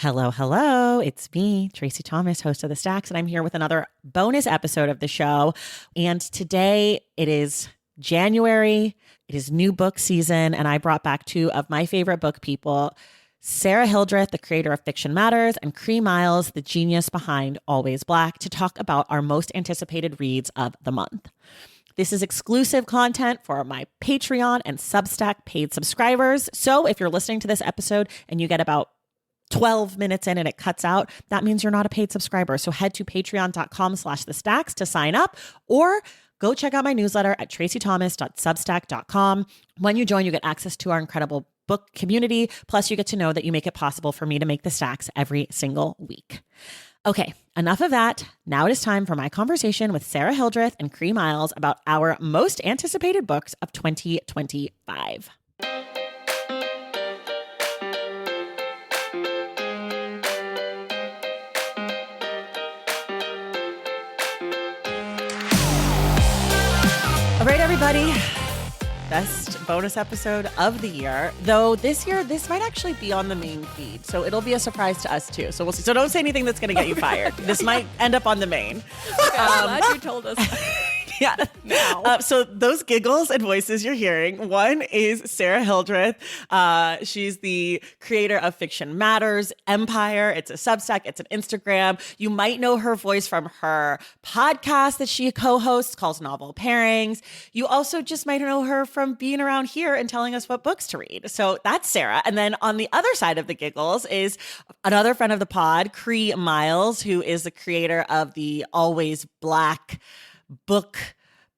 Hello, hello. It's me, Tracy Thomas, host of The Stacks, and I'm here with another bonus episode of the show. And today it is January. It is new book season, and I brought back two of my favorite book people, Sara Hildreth, the creator of Fiction Matters, and Cree Myles, the genius behind Always Black, to talk about our most anticipated reads of the month. This is exclusive content for my Patreon and Substack paid subscribers. So if you're listening to this episode and you get about 12 minutes in and it cuts out, that means you're not a paid subscriber. So head to patreon.com/thestacks to sign up, or go check out my newsletter at tracythomas.substack.com. When you join, you get access to our incredible book community. Plus, you get to know that you make it possible for me to make the stacks every single week. Okay, enough of that. Now it is time for my conversation with Sara Hildreth and Cree Myles about our most anticipated books of 2025. All right, everybody. Best bonus episode of the year. Though this year, this might actually be on the main feed. So it'll be a surprise to us too. So we'll see. So don't say anything that's going to get you fired. This might end up on the main. Okay, I'm glad you told us. Yeah. So those giggles and voices you're hearing, one is Sara Hildreth. She's the creator of Fiction Matters, Empire. It's a Substack. It's an Instagram. You might know her voice from her podcast that she co-hosts called Novel Pairings. You also just might know her from being around here and telling us what books to read. So that's Sara. And then on the other side of the giggles is another friend of the pod, Cree Myles, who is the creator of the Always Black book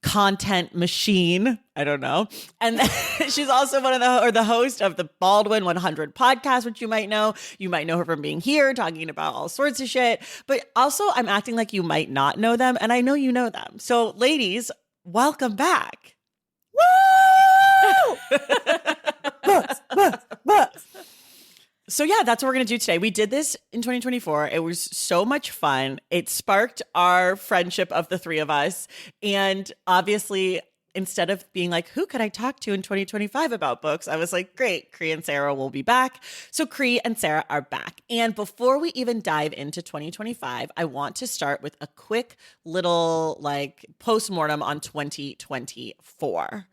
content machine. I don't know. And she's also one of the host of the Baldwin 100 podcast, which you might know. You might know her from being here talking about all sorts of shit. But also, I'm acting like you might not know them, and I know you know them. So, ladies, welcome back. Woo! Books. So yeah, that's what we're going to do today. We did this in 2024. It was so much fun. It sparked our friendship of the three of us. And obviously, instead of being like, who could I talk to in 2025 about books? I was like, great, Cree and Sara will be back. So Cree and Sara are back. And before we even dive into 2025, I want to start with a quick little postmortem on 2024.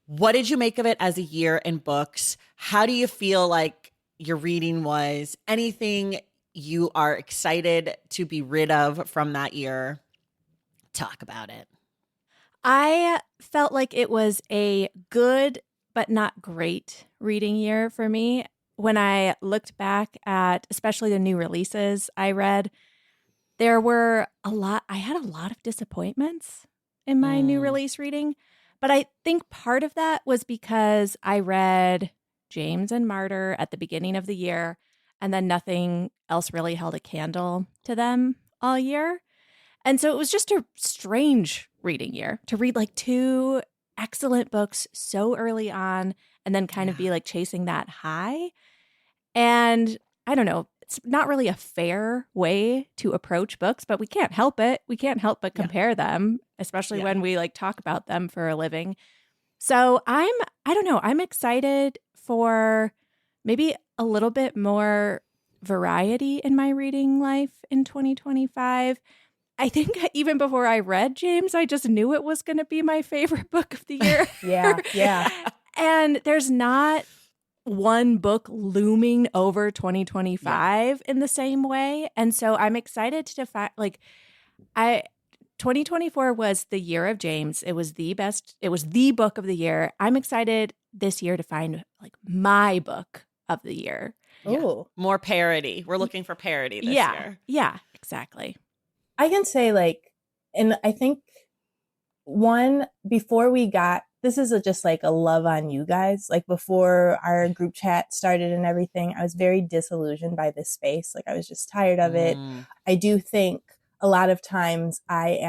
What did you make of it as a year in books? How do you feel like your reading was? Anything you are excited to be rid of from that year? Talk about it. I felt like it was a good but not great reading year for me. When I looked back at especially the new releases I read, there were I had a lot of disappointments in my new release reading. But I think part of that was because I read James and Martyr at the beginning of the year, and then nothing else really held a candle to them all year. And so it was just a strange reading year to read like two excellent books so early on and then kind of be like chasing that high. And I don't know, it's not really a fair way to approach books, but we can't help it. We can't help but compare them, especially when we like talk about them for a living. So I don't know, I'm excited for maybe a little bit more variety in my reading life in 2025. I think even before I read James, I just knew it was going to be my favorite book of the year. Yeah. And there's not one book looming over 2025 in the same way. And so I'm excited to find 2024 was the year of James. It was the best. It was the book of the year. I'm excited this year to find like my book of the year. Ooh. More parody. We're looking for parody this year. Yeah, exactly. I can say and I think before we got, this is just like a love on you guys. Like before our group chat started and everything, I was very disillusioned by this space. Like I was just tired of it. I do think a lot of times I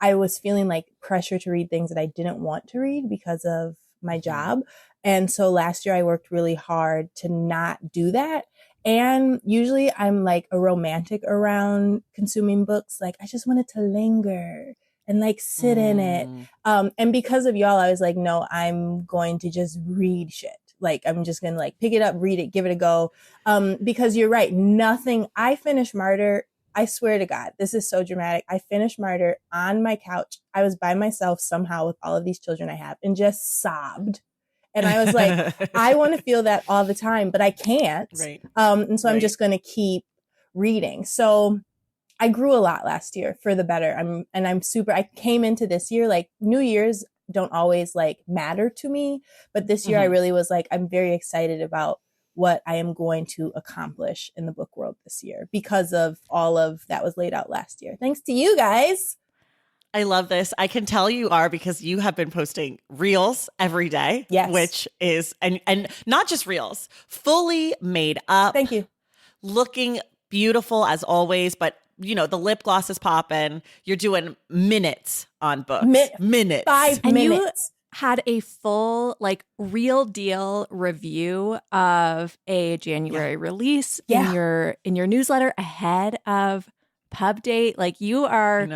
was feeling like pressure to read things that I didn't want to read because of my job. And so last year I worked really hard to not do that. And usually I'm like a romantic around consuming books. Like I just wanted to linger and like sit in it. And because of y'all, I was like, no, I'm going to just read shit. Like, I'm just going to like pick it up, read it, give it a go. Because you're right. I finished Martyr. I swear to God, this is so dramatic. I finished Martyr on my couch. I was by myself somehow with all of these children I have and just sobbed. And I was like, I want to feel that all the time, but I can't. Right. And so I'm just going to keep reading. So I grew a lot last year for the better. I came into this year, like New Year's don't always like matter to me, but this year I really was like, I'm very excited about what I am going to accomplish in the book world this year because of all of that was laid out last year. Thanks to you guys. I love this. I can tell you are because you have been posting reels every day. Yes. Which is, and not just reels, fully made up. Thank you. Looking beautiful as always, but you know, the lip gloss is popping. You're doing minutes on books. Minutes. 5 minutes. Had a full, like, real deal review of a January release in your newsletter ahead of pub date. Like, you're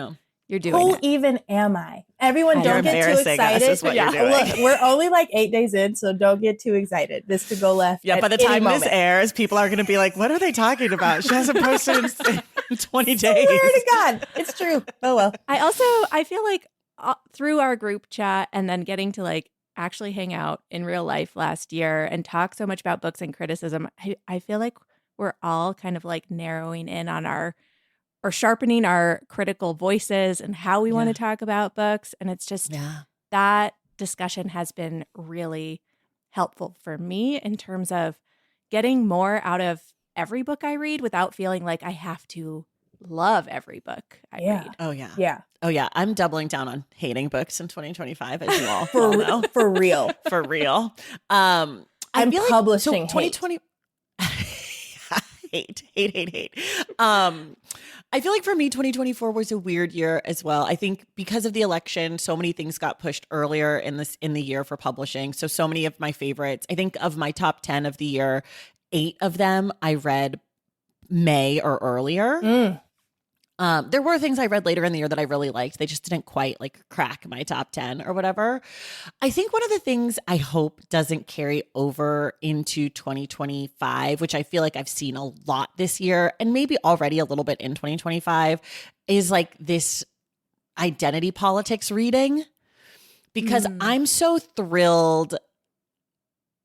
doing Who it. even am I? Everyone, don't get too excited. Us is what you're doing. Look, we're only like 8 days in, so don't get too excited. This could go left. Yeah, by the time this airs, people are going to be like, "What are they talking about? She hasn't posted in 20 days." Swear to God, it's true. Oh well. I feel like through our group chat and then getting to like actually hang out in real life last year and talk so much about books and criticism, I feel like we're all kind of like narrowing in on or sharpening our critical voices and how we want to talk about books. And it's just that discussion has been really helpful for me in terms of getting more out of every book I read without feeling like I have to love every book I read. Oh, yeah. Yeah. Oh, yeah. I'm doubling down on hating books in 2025, as you all know. For real. For real. I'm publishing 2020. Hate. I feel like for me, 2024 was a weird year as well. I think because of the election, so many things got pushed earlier in the year for publishing. So many of my favorites, I think of my top 10 of the year, 8 of them I read May or earlier. There were things I read later in the year that I really liked. They just didn't quite like crack my top 10 or whatever. I think one of the things I hope doesn't carry over into 2025, which I feel like I've seen a lot this year and maybe already a little bit in 2025, is like this identity politics reading. Because I'm so thrilled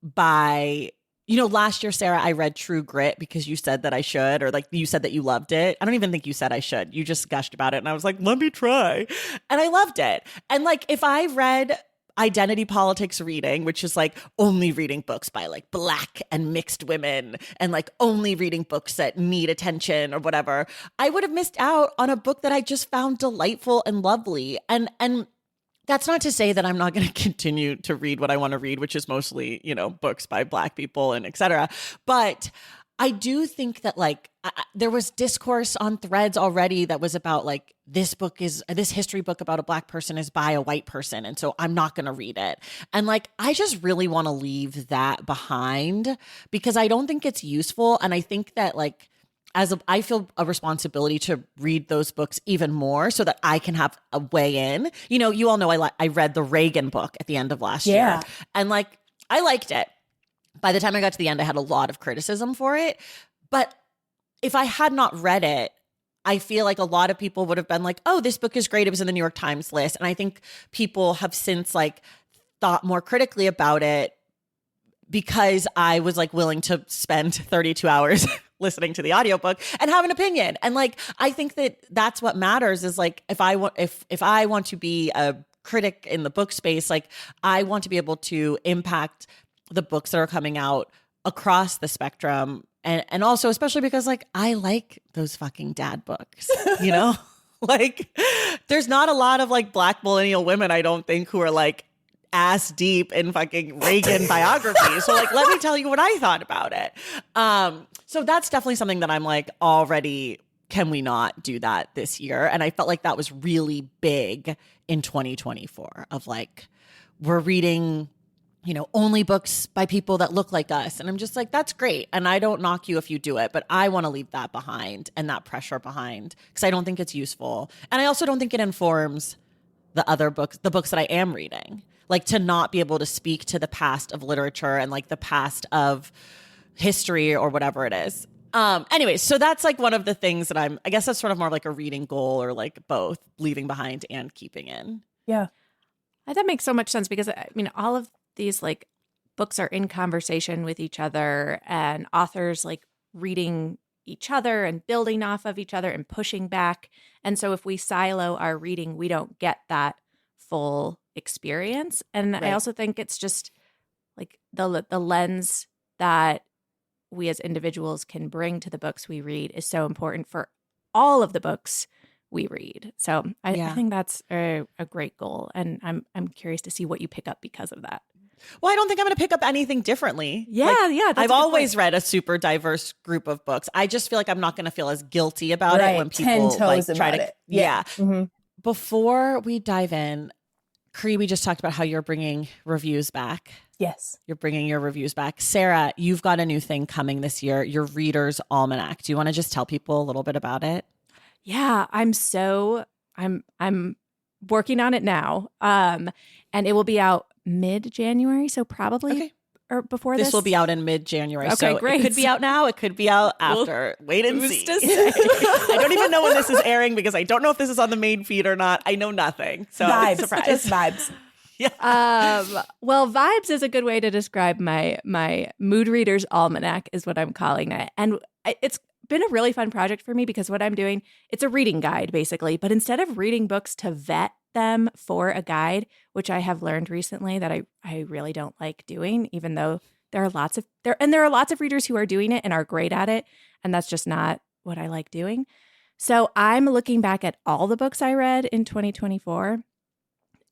by... You know, last year, Sarah, I read True Grit because you said that I should, or like you said that you loved it. I don't even think you said I should. You just gushed about it. And I was like, let me try. And I loved it. And like, if I read identity politics reading, which is like only reading books by like Black and mixed women and like only reading books that need attention or whatever, I would have missed out on a book that I just found delightful and lovely. And that's not to say that I'm not going to continue to read what I want to read, which is mostly, you know, books by Black people and et cetera. But I do think that like there was discourse on Threads already that was about like this history book about a Black person is by a white person. And so I'm not going to read it. And like, I just really want to leave that behind because I don't think it's useful. And I think that like, I feel a responsibility to read those books even more so that I can have a way in. You know, you all know I read the Reagan book at the end of last year. And like, I liked it. By the time I got to the end, I had a lot of criticism for it. But if I had not read it, I feel like a lot of people would have been like, oh, this book is great. It was in the New York Times list. And I think people have since like thought more critically about it because I was like willing to spend 32 hours listening to the audiobook and have an opinion. And like, I think that that's what matters is like, if I want to be a critic in the book space, like I want to be able to impact the books that are coming out across the spectrum. And also, especially because like, I like those fucking dad books, you know, like there's not a lot of like Black millennial women, I don't think, who are like ass deep in fucking Reagan biographies. So like, let me tell you what I thought about it. So that's definitely something that I'm like already, can we not do that this year? And I felt like that was really big in 2024 of like, we're reading, you know, only books by people that look like us. And I'm just like, that's great. And I don't knock you if you do it, but I want to leave that behind and that pressure behind because I don't think it's useful. And I also don't think it informs the other books, the books that I am reading. like to not be able to speak to the past of literature and like the past of history or whatever it is. Anyway, so that's like one of the things that I guess that's sort of more like a reading goal, or like both leaving behind and keeping in. Yeah. That makes so much sense because I mean, all of these like books are in conversation with each other, and authors like reading each other and building off of each other and pushing back. And so if we silo our reading, we don't get that full experience. And Right. I also think it's just like the lens that we as individuals can bring to the books we read is so important for all of the books we read. So I think that's a great goal. And I'm curious to see what you pick up because of that. Well, I don't think I'm going to pick up anything differently. Yeah, Like, yeah. That's I've always read a super diverse group of books. I just feel like I'm not going to feel as guilty about it when people 10 like toes try about to. it. Yeah. Mm-hmm. Before we dive in, Cree, we just talked about how you're bringing reviews back. Yes. You're bringing your reviews back. Sara, you've got a new thing coming this year, your Reader's Almanac. Do you want to just tell people a little bit about it? Yeah, I'm working on it now. And it will be out mid-January, so probably or before this. This will be out in mid-January. Okay, so great. It could be out now. It could be out after. Wait and who's see. to say? I don't even know when this is airing because I don't know if this is on the main feed or not. I know nothing. So Vibes. surprise. Just vibes. Yeah. Well, vibes is a good way to describe my mood reader's almanac is what I'm calling it. And it's been a really fun project for me because what I'm doing, it's a reading guide basically, but instead of reading books to vet them for a guide, which I have learned recently that I really don't like doing, even though there are lots of readers who are doing it and are great at it, and that's just not what I like doing. So I'm looking back at all the books I read in 2024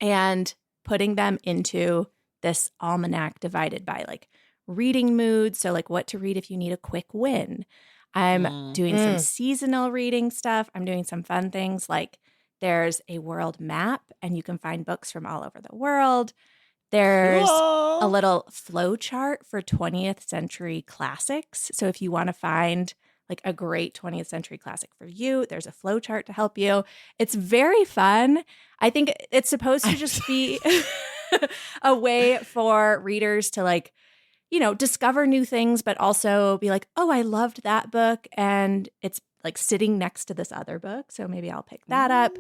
and putting them into this almanac divided by like reading moods. So like what to read if you need a quick win. I'm doing some seasonal reading stuff. I'm doing some fun things like there's a world map and you can find books from all over the world. There's a little flow chart for 20th century classics. So if you want to find like a great 20th century classic for you, there's a flow chart to help you. It's very fun. I think it's supposed to just be a way for readers to like, you know, discover new things, but also be like, oh, I loved that book. And it's like sitting next to this other book. So maybe I'll pick that up.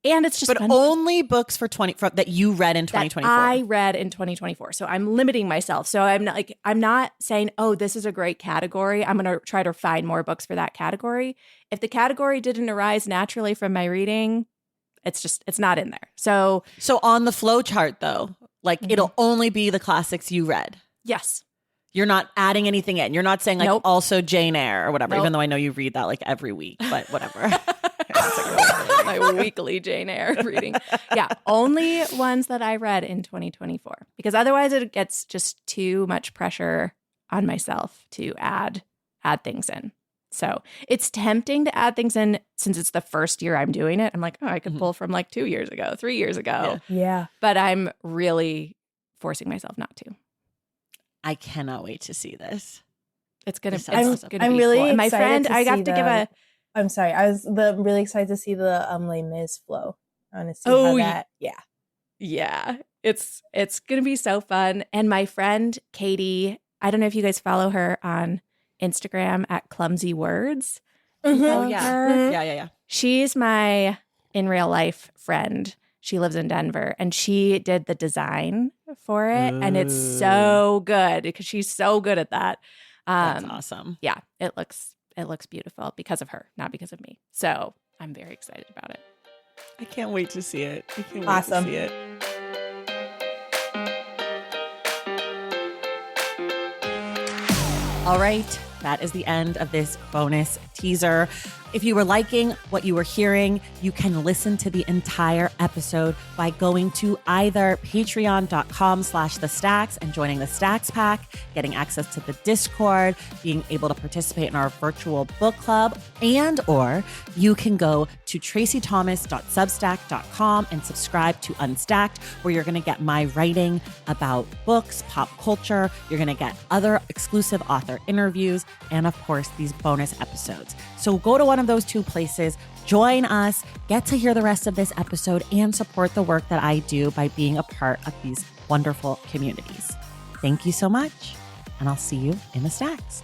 And it's just fun. Only books that you read in 2024. I read in 2024. So I'm limiting myself. So I'm not saying, oh, this is a great category. I'm going to try to find more books for that category. If the category didn't arise naturally from my reading, it's not in there. So on the flow chart though, like it'll only be the classics you read. Yes. You're not adding anything in. You're not saying like also Jane Eyre or whatever, Nope. even though I know you read that like every week, but whatever. My weekly Jane Eyre reading. Yeah, only ones that I read in 2024 because otherwise it gets just too much pressure on myself to add things in. So it's tempting to add things in since it's the first year I'm doing it. I'm like, oh, I could pull from like 2 years ago, 3 years ago. Yeah. But I'm really forcing myself not to. I cannot wait to see this. It's gonna. I'm really cool. And my excited friend, to I see have to give a. I'm sorry. I was really excited to see the Les Mis flow. I want to see how that. Yeah. Yeah, it's gonna be so fun. And my friend Katie, I don't know if you guys follow her on Instagram at Clumsy Words. Mm-hmm. Follow yeah. her? Yeah. She's my in real life friend. She lives in Denver, and she did the design for it, and it's so good because she's so good at that. That's awesome. Yeah, it looks beautiful because of her, not because of me. So I'm very excited about it. I can't wait to see it. I can't wait Awesome. to see it. All right, that is the end of this bonus teaser. If you were liking what you were hearing, you can listen to the entire episode by going to either patreon.com/thestacks and joining the Stacks Pack, getting access to the Discord, being able to participate in our virtual book club, or you can go to tracythomas.substack.com and subscribe to Unstacked, where you're going to get my writing about books, pop culture. You're going to get other exclusive author interviews, and of course, these bonus episodes. So go to one of those two places, join us, get to hear the rest of this episode, and support the work that I do by being a part of these wonderful communities. Thank you so much, and I'll see you in the stacks.